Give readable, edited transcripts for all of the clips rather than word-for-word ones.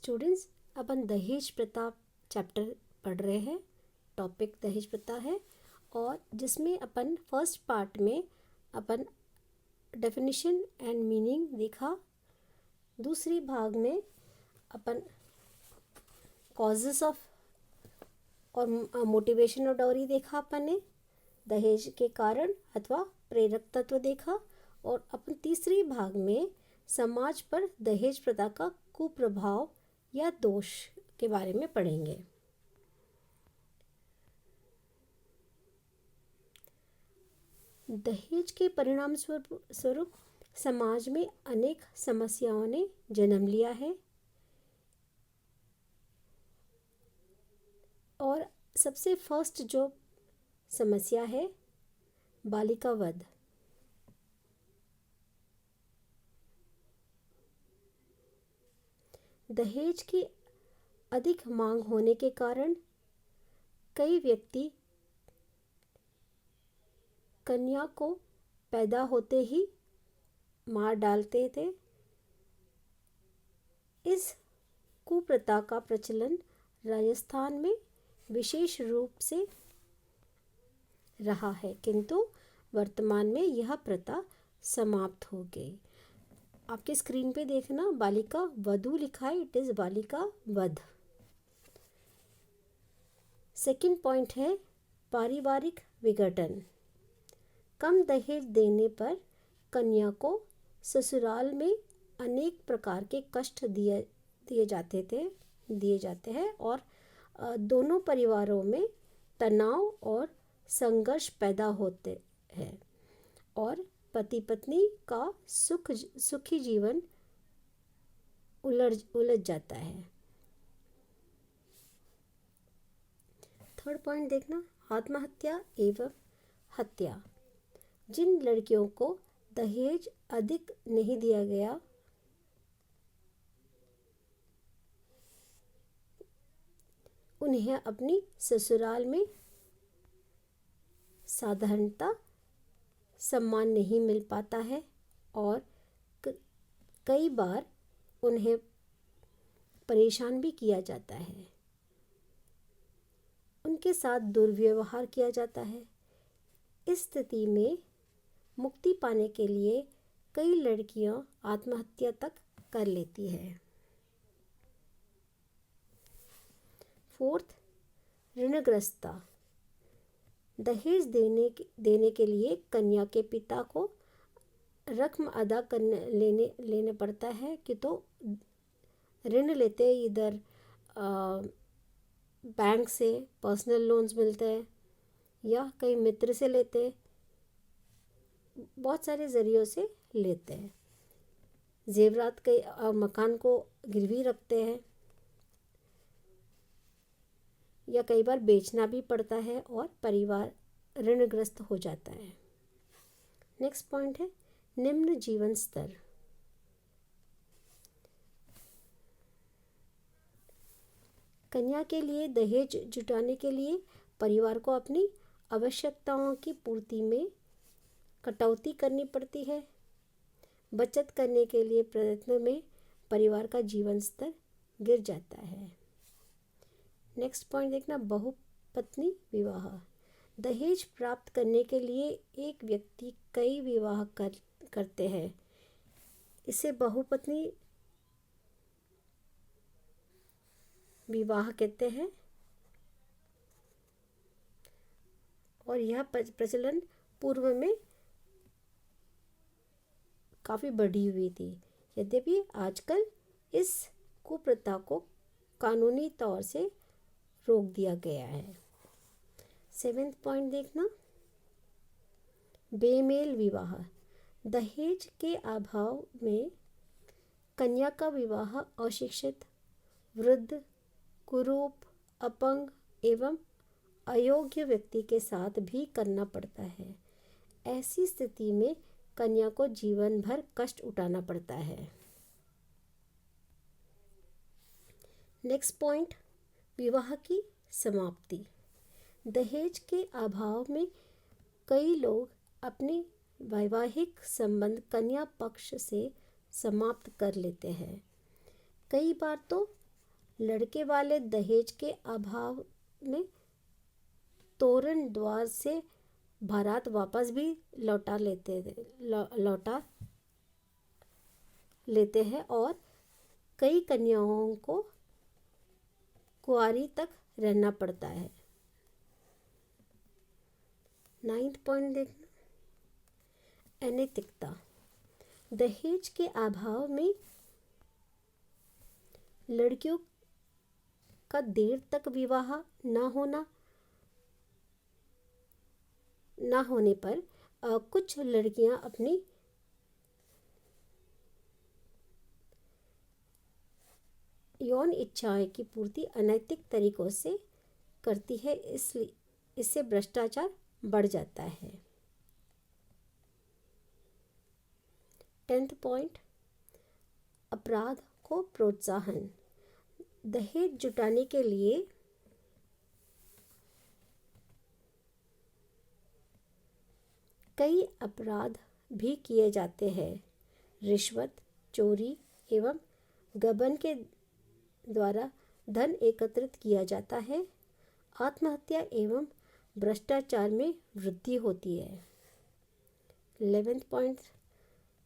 Students, अपन दहेज प्रथा chapter पढ़ रहे हैं। टॉपिक दहेज प्रथा है और जिसमें अपन फर्स्ट पार्ट में अपन डेफिनेशन एंड मीनिंग देखा। दूसरी भाग में अपन कॉजेस ऑफ और मोटिवेशन ऑफ डाउरी देखा अपन ने, दहेज के कारण अथवा प्रेरक तत्व देखा। और अपन तीसरी भाग में समाज पर दहेज प्रथा का कुप्रभाव या दोष के बारे में पढ़ेंगे। दहेज के परिणाम स्वरूप समाज में अनेक समस्याओं ने जन्म लिया है और सबसे फर्स्ट जो समस्या है बालिका वध। दहेज की अधिक मांग होने के कारण कई व्यक्ति कन्या को पैदा होते ही मार डालते थे। इस कुप्रथा का प्रचलन राजस्थान में विशेष रूप से रहा है, किंतु वर्तमान में यह प्रथा समाप्त हो गई। आपके स्क्रीन पे देखना बालिका वधू लिखा है, इट इज़ बालिका वध। सेकंड पॉइंट है पारिवारिक विघटन। कम दहेज देने पर कन्या को ससुराल में अनेक प्रकार के कष्ट दिए जाते हैं और दोनों परिवारों में तनाव और संघर्ष पैदा होते हैं और पति पत्नी का सुखी जीवन उलझ जाता है। थर्ड पॉइंट देखना आत्महत्या एवं हत्या। जिन लड़कियों को दहेज अधिक नहीं दिया गया उन्हें अपनी ससुराल में साधारणता सम्मान नहीं मिल पाता है और कई बार उन्हें परेशान भी किया जाता है, उनके साथ दुर्व्यवहार किया जाता है। इस स्थिति में मुक्ति पाने के लिए कई लड़कियां आत्महत्या तक कर लेती है। फोर्थ, ऋणग्रस्तता। दहेज देने के लिए कन्या के पिता को रकम अदा लेने पड़ता है कि तो ऋण लेते इधर बैंक से पर्सनल लोन्स मिलते हैं या कई मित्र से लेते, बहुत सारे ज़रियों से लेते हैं। जेवरात के मकान को गिरवी रखते हैं या कई बार बेचना भी पड़ता है और परिवार ऋणग्रस्त हो जाता है। नेक्स्ट पॉइंट है निम्न जीवन स्तर। कन्या के लिए दहेज जुटाने के लिए परिवार को अपनी आवश्यकताओं की पूर्ति में कटौती करनी पड़ती है। बचत करने के लिए प्रयत्न में परिवार का जीवन स्तर गिर जाता है। नेक्स्ट पॉइंट देखना बहुपत्नी विवाह। दहेज प्राप्त करने के लिए एक व्यक्ति कई विवाह करते हैं, इसे बहुपत्नी विवाह कहते हैं और यह प्रचलन पूर्व में काफ़ी बढ़ी हुई थी, यद्यपि आजकल इस कुप्रथा को कानूनी तौर से रोक दिया गया है। सेवेंथ पॉइंट देखना बेमेल विवाह। दहेज के अभाव में कन्या का विवाह अशिक्षित, वृद्ध, कुरूप, अपंग एवं अयोग्य व्यक्ति के साथ भी करना पड़ता है। ऐसी स्थिति में कन्या को जीवन भर कष्ट उठाना पड़ता है। नेक्स्ट पॉइंट विवाह की समाप्ति। दहेज के अभाव में कई लोग अपने वैवाहिक संबंध कन्या पक्ष से समाप्त कर लेते हैं। कई बार तो लड़के वाले दहेज के अभाव में तोरण द्वार से बारात वापस भी लौटा लेते हैं और कई कन्याओं को कुंवारी तक रहना पड़ता है। 9th पॉइंट देखना, अनैतिकता। दहेज के अभाव में लड़कियों का देर तक विवाह ना होने पर कुछ लड़कियां अपनी यौन इच्छाएं की पूर्ति अनैतिक तरीकों से करती है, इसलिए इससे भ्रष्टाचार बढ़ जाता है। 10th पॉइंट, अपराध को प्रोत्साहन। दहेज जुटाने के लिए कई अपराध भी किए जाते हैं। रिश्वत, चोरी एवं गबन के द्वारा धन एकत्रित किया जाता है। आत्महत्या एवं भ्रष्टाचार में वृद्धि होती है। 11th पॉइंट,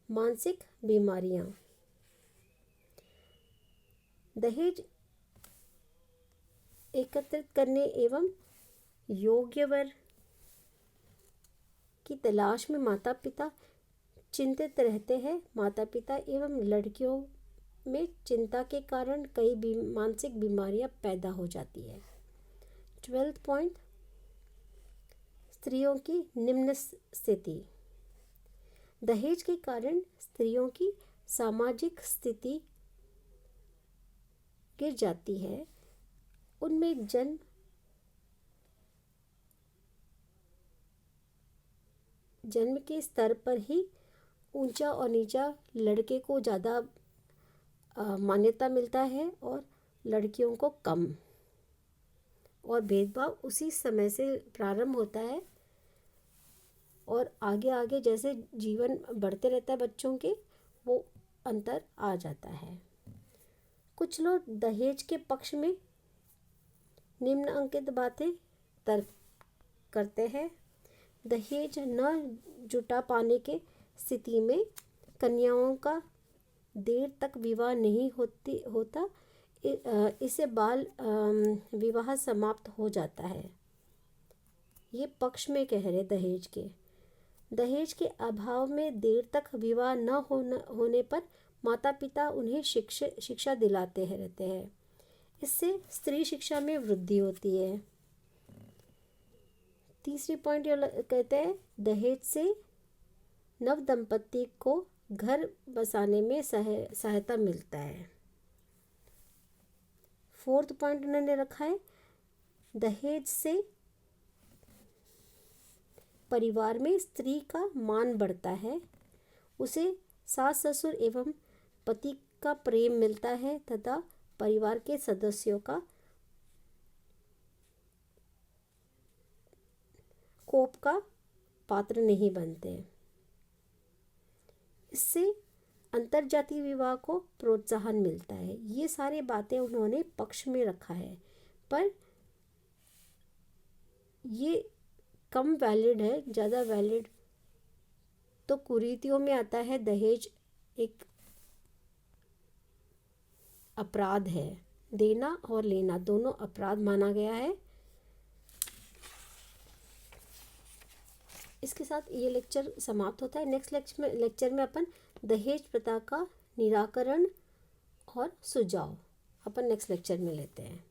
मानसिक बीमारियां। दहेज एकत्रित करने एवं योग्य वर की तलाश में माता पिता चिंतित रहते हैं। माता पिता एवं लड़कियों में चिंता के कारण कई मानसिक बीमारियां पैदा हो जाती है। 12th पॉइंट, स्त्रियों की निम्न स्थिति। दहेज के कारण स्त्रियों की सामाजिक स्थिति गिर जाती है। उनमें जन्म के स्तर पर ही ऊंचा और नीचा लड़के को ज़्यादा मान्यता मिलता है और लड़कियों को कम, और भेदभाव उसी समय से प्रारंभ होता है और आगे आगे जैसे जीवन बढ़ते रहता है बच्चों के, वो अंतर आ जाता है। कुछ लोग दहेज के पक्ष में निम्नलिखित बातें तर्क करते हैं। दहेज न जुटा पाने के स्थिति में कन्याओं का देर तक विवाह नहीं होता, इससे बाल विवाह समाप्त हो जाता है। ये पक्ष में कह रहे दहेज के अभाव में देर तक विवाह न होने पर माता पिता उन्हें शिक्षा दिलाते रहते हैं। इससे स्त्री शिक्षा में वृद्धि होती है। तीसरी पॉइंट ये कहते हैं, दहेज से नव दंपति को घर बसाने में सहायता मिलता है। 4th पॉइंट उन्होंने रखा है, दहेज से परिवार में स्त्री का मान बढ़ता है। उसे सास ससुर एवं पति का प्रेम मिलता है तथा परिवार के सदस्यों का कोप का पात्र नहीं बनते। इससे अंतरजातीय विवाह को प्रोत्साहन मिलता है। ये सारी बातें उन्होंने पक्ष में रखा है, पर ये कम वैलिड है। ज़्यादा वैलिड तो कुरीतियों में आता है। दहेज एक अपराध है, देना और लेना दोनों अपराध माना गया है। इसके साथ ये लेक्चर समाप्त होता है। नेक्स्ट लेक्चर में अपन दहेज प्रथा का निराकरण और सुझाव अपन नेक्स्ट लेक्चर में लेते हैं।